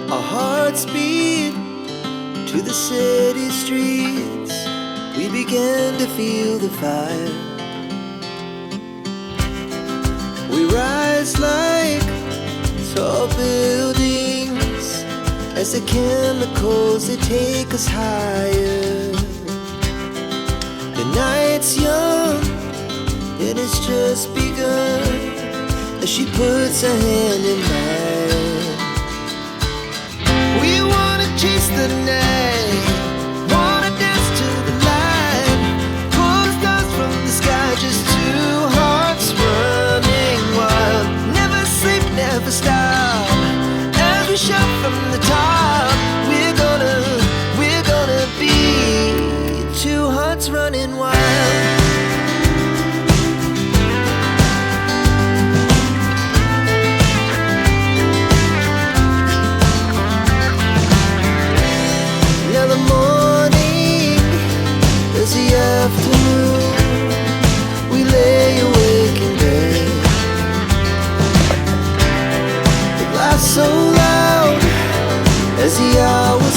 Our hearts beat to the city streets. We began to feel the fire. We rise like tall buildings as the chemicals, they take us higher. The night's young and it's just begun as she puts her hand in mine. We wanna chase the night, wanna dance to the light, pull stars from the sky, just two hearts running wild. Never sleep, never stop, as we shout from the top. We're gonna be two hearts running wild. Afternoon, we lay awake in bed. It laughs so loud as the hours